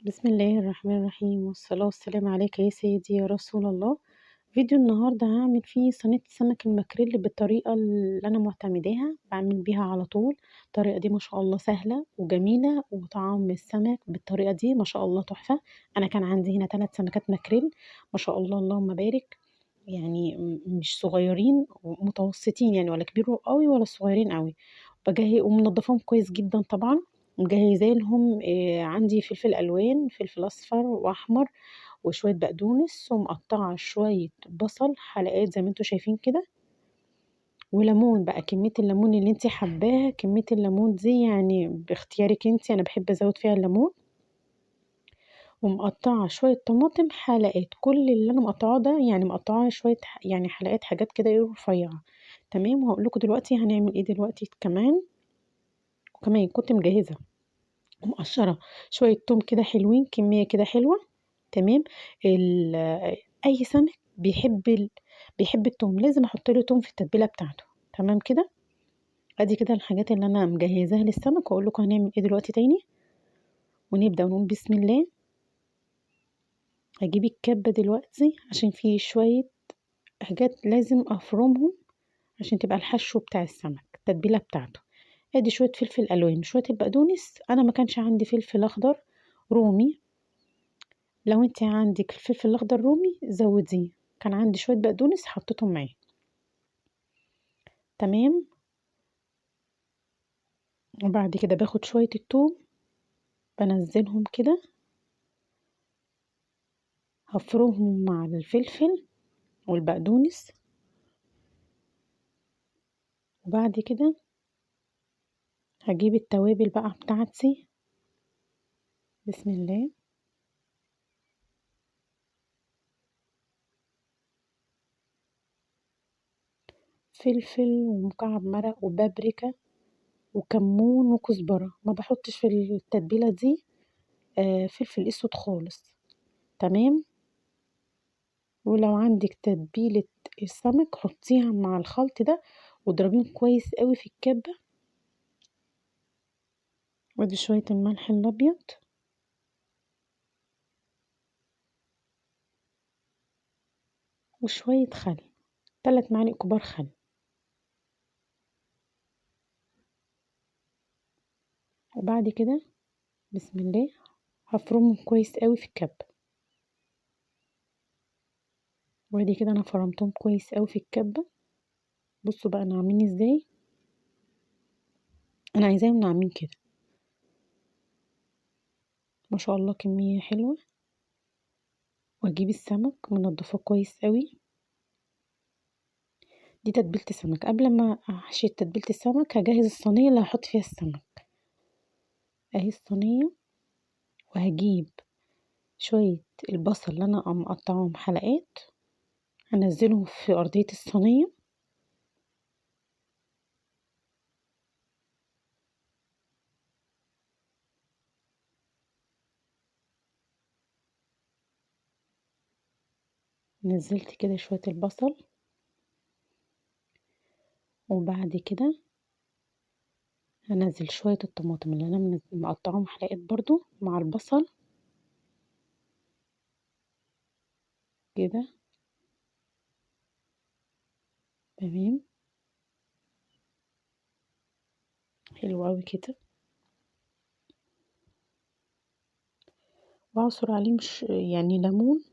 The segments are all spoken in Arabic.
بسم الله الرحمن الرحيم والصلاة والسلام عليك يا سيدي يا رسول الله. فيديو النهاردة هعمل فيه صينية السمك المكريل بالطريقة اللي أنا معتمداها بعمل بيها على طول. الطريقة دي ما شاء الله سهلة وجميلة وطعم السمك بالطريقة دي ما شاء الله تحفة. أنا كان عندي هنا 3 سمكات مكريل ما شاء الله اللهم بارك. يعني مش صغيرين ومتوسطين يعني ولا كبير قوي ولا صغيرين قوي. ومنضفاهم كويس جدا طبعا. مجهزة لهم عندي فلفل ألوان فلفل أصفر وأحمر وشوية بقدونس ومقطعة شوية بصل حلقات زي ما انتوا شايفين كده. وليمون بقى كمية الليمون اللي انتي حباها كمية الليمون دي يعني باختيارك انتي انا بحب ازود فيها الليمون. ومقطعة شوية طماطم حلقات كل اللي انا مقطعاه ده يعني مقطعاه شوية يعني حلقات حاجات كده ايه رفيعة. تمام وهقول لكم دلوقتي هنعمل ايه دلوقتي كمان. وكمان كنت مجهزة ومقشرة شوية توم كده حلوين كمية كده حلوة. تمام. ال أي سمك بيحب التوم لازم أحط له توم في التتبيلة بتاعته. تمام كده. ادي كده الحاجات اللي انا مجهزاها للسمك واقول لكم هنعمل ايه دلوقتي تاني. ونبدأ ونقول بسم الله. هجيب الكبة دلوقتي عشان فيه شوية حاجات لازم افرمهم عشان تبقى الحشو بتاع السمك التتبيلة بتاعته. ادي شوية فلفل الوان شوية البقدونس انا ما كانش عندي فلفل اخضر رومي. لو انت عندك الفلفل الاخضر رومي زوديه. كان عندي شويه بقدونس حطيتهم معاه. تمام. وبعد كده باخد شويه الثوم بنزلهم كده هفرمهم مع الفلفل والبقدونس. وبعد كده هجيب التوابل بقى بتاعتي. بسم الله. فلفل ومكعب مرق وبابريكا وكمون وكزبره ما بحطش في التتبيله دي فلفل اسود خالص. تمام. ولو عندك تتبيلة السمك حطيها مع الخلط ده واضربيهم كويس قوي في الكبة. وادي شوية الملح الابيض وشوية خل 3 معالق كبار خل. وبعد كده بسم الله هفرمهم كويس قوي في الكبة. وادي كده انا فرمتهم كويس قوي في الكبة. بصوا بقى ناعمين ازاي. انا عايزاهم ناعمين كده ما شاء الله كمية حلوة. واجيب السمك منضفاه كويس قوي. دي تتبيلة السمك قبل ما احشي تتبيلة السمك هجهز الصينية اللي هحط فيها السمك. اهي الصينية. وهجيب شوية البصل اللي انا مقطعهم حلقات هنزلهم في ارضية الصينية. نزلت كده شوية البصل. وبعد كده هنزل شوية الطماطم اللي انا مقطعهم حلقات برضو مع البصل كده. تمام. حلو اوي كده. واعصر عليه مش يعني ليمون.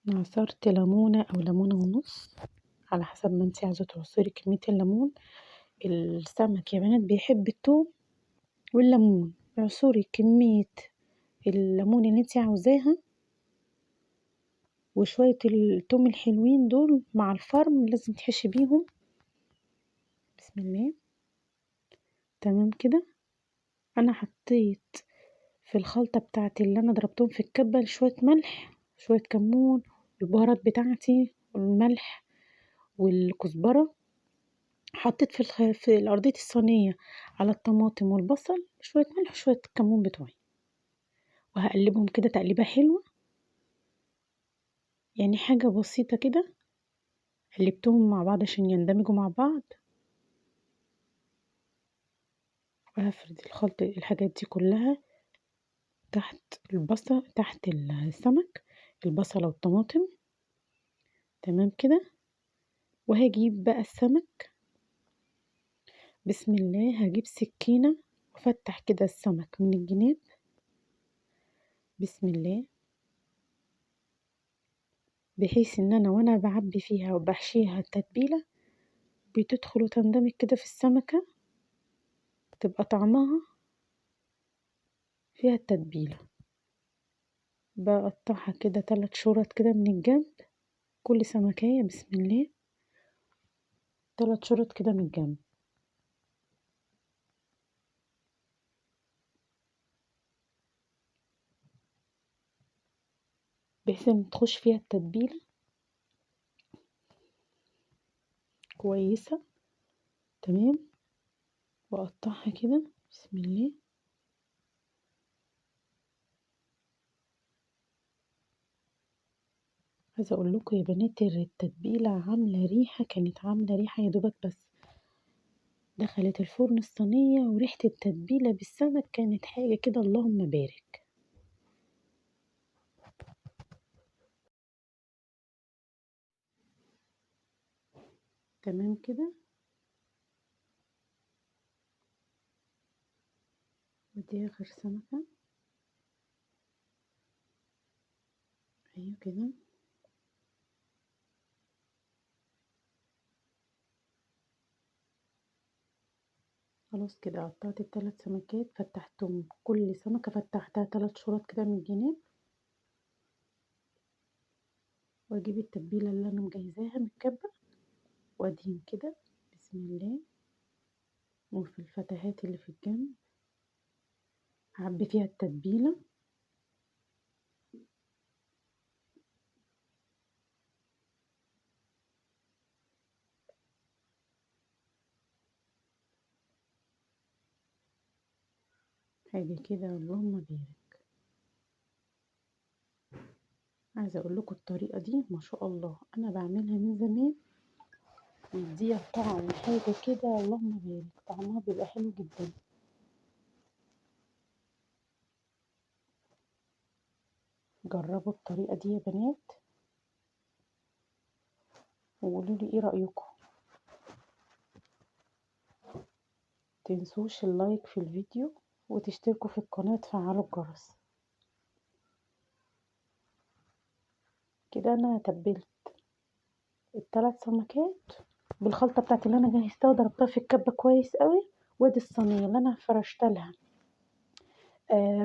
عصرت ليمونة او ليمونة ونص على حسب ما انتي عايزة تعصري كمية الليمون. السمك يا بنات بيحب التوم والليمون. اعصري كمية الليمون اللي انتي عاوزاها وشوية التوم الحلوين دول مع الفرم لازم تحشي بيهم. بسم الله. تمام كده. انا حطيت في الخلطة بتاعتي اللي انا ضربتهم في الكبة شوية ملح شوية كمون البهارات بتاعتي والملح والكزبرة. حطيت في أرضية الصينية على الطماطم والبصل شوية ملح وشوية كمون بتوعي. وهقلبهم كده تقليبة حلوة، يعني حاجة بسيطة كده، قلبتهم مع بعض عشان يندمجوا مع بعض. وهفرد الحاجات دي كلها تحت البصل، تحت السمك، البصلة والطماطم. تمام كده. وهجيب بقى السمك، بسم الله، هجيب سكينة وافتح كده السمك من الجناب، بسم الله، بحيث ان انا وانا بعبي فيها وبحشيها التتبيلة بتدخل وتندمج كده في السمكة، تبقى طعمها فيها التتبيلة. بقطعها كده 3 شرط كده من الجنب، كل سمكية بسم الله 3 شرط كده من الجنب، بحيث ان تخش فيها التتبيلة كويسة. تمام. واقطعها كده بسم الله. عايزة اقول لكم يا بنات التتبيلة عاملة ريحة، كانت عاملة ريحة يا دوبك بس دخلت الفرن الصينية وريحة التتبيلة بالسمك كانت حاجة كده اللهم بارك. تمام كده. ودي اخر سمكة، ايوه كده. خلاص كده قطعت ال3 سمكات، فتحتهم كل سمكة فتحتها 3 شرط كده من الجناب، واجيب التتبيلة اللي انا مجهزاها من الكبة وادهن كده بسم الله، وفي الفتحات اللي في الجنب هعبي فيها التتبيلة. حاجة كده اللهم بارك. عايزة اقول لكم الطريقة دي ما شاء الله انا بعملها من زمان، بيديها طعم حاجة كده اللهم بارك، طعمها بيبقى حلو جدا. جربوا الطريقة دي يا بنات وقولوا لي ايه رأيكم. تنسوش اللايك في الفيديو وتشتركوا في القناة وتفعلوا الجرس. كده انا تبلت ال3 سمكات بالخلطة بتاعتي اللي انا جهزتها وضربتها في الكبة كويس قوي. وادي الصينية اللي انا فرشت لها،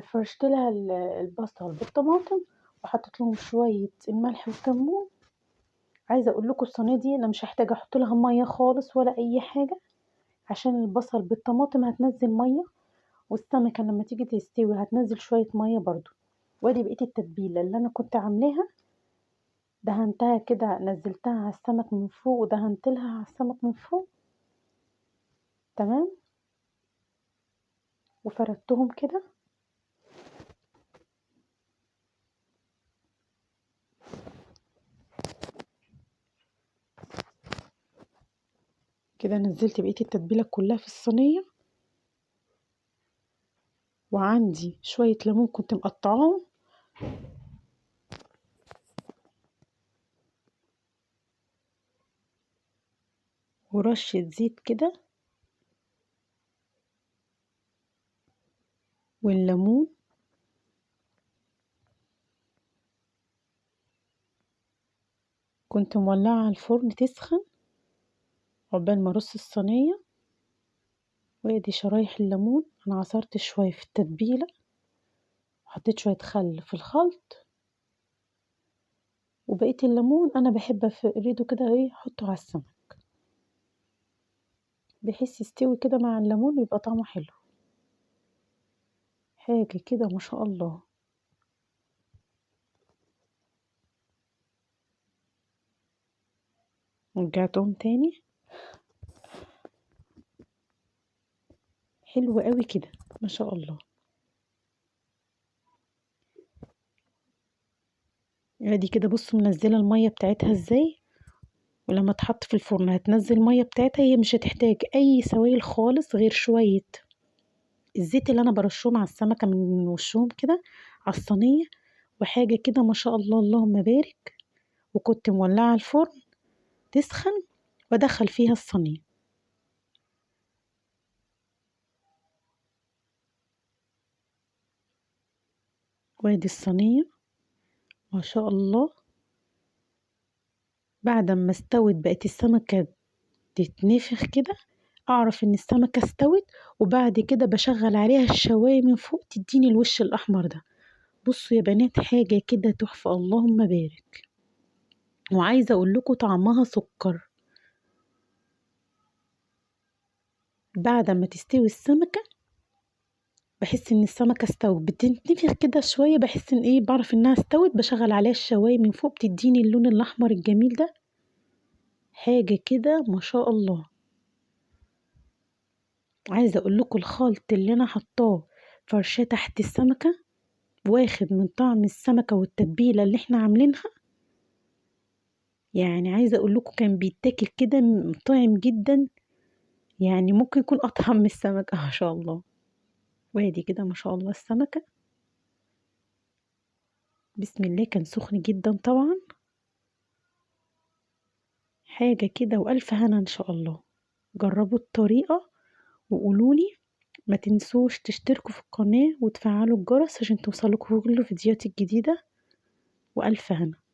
فرشت لها البصل بالطماطم وحطيت لهم شوية الملح والكمون. عايزة اقول لكم الصينية دي انا مش هحتاج احط لها مية خالص ولا اي حاجة، عشان البصل بالطماطم هتنزل مية، والسمكة لما تيجي تستوي هتنزل شوية مية برضو. وادي بقية التتبيلة اللي انا كنت عاملاها، دهنتها كده، نزلتها على السمك من فوق ودهنت لها على السمك من فوق. تمام. وفردتهم كده، كده نزلت بقية التتبيلة كلها في الصينية. وعندي شوية ليمون كنت مقطعاهم، ورشة زيت كده، والليمون. كنت مولعة على الفرن تسخن عقبال ما ارص الصينية. وادي شرايح الليمون، انا عصرت شوية في التتبيلة وحطيت شوية خل في الخلط، وبقية الليمون انا بحب افرده كده ايه احطه على السمك، بحيث يستوي كده مع الليمون ويبقى طعمه حلو. حاجة كده ما شاء الله. ورجعتهم تاني، حلو قوي كده ما شاء الله. ادي كده بصوا منزله الميه بتاعتها ازاي. ولما تحط في الفرن هتنزل الميه بتاعتها، هي مش هتحتاج اي سوائل خالص غير شويه الزيت اللي انا برشهم على السمكه من وشهم كده على الصينيه، وحاجه كده ما شاء الله اللهم بارك. وكنت مولعه الفرن تسخن وادخل فيها الصينيه. وادي الصينيه ما شاء الله. بعد ما استوت بقت السمكه تتنفخ كده، اعرف ان السمكه استوت. وبعد كده بشغل عليها الشوايه من فوق تديني الوش الاحمر ده. بصوا يا بنات حاجه كده تحفه اللهم بارك. وعايزه اقول لكم طعمها سكر. بعد ما تستوي السمكه بحس ان السمكه استوت، بتنتفخ كده شويه، بحس ان ايه، بعرف انها استوت. بشغل عليها الشوايه من فوق بتديني اللون الاحمر الجميل ده. حاجه كده ما شاء الله. عايزه اقول لكم الخلط اللي انا حطاه فرشاه تحت السمكه، واخد من طعم السمكه والتتبيله اللي احنا عاملينها. يعني عايزه اقول لكم كان بيتاكل كده طعم جدا. يعني ممكن يكون اطعم من السمكه ما شاء الله. وادي كده ما شاء الله السمكه. بسم الله كان سخن جدا طبعا. حاجه كده والف هنا ان شاء الله. جربوا الطريقه وقولولي. ما تنسوش تشتركوا في القناه وتفعلوا الجرس عشان توصلكوا كل الفيديوهات الجديده. والف هنا.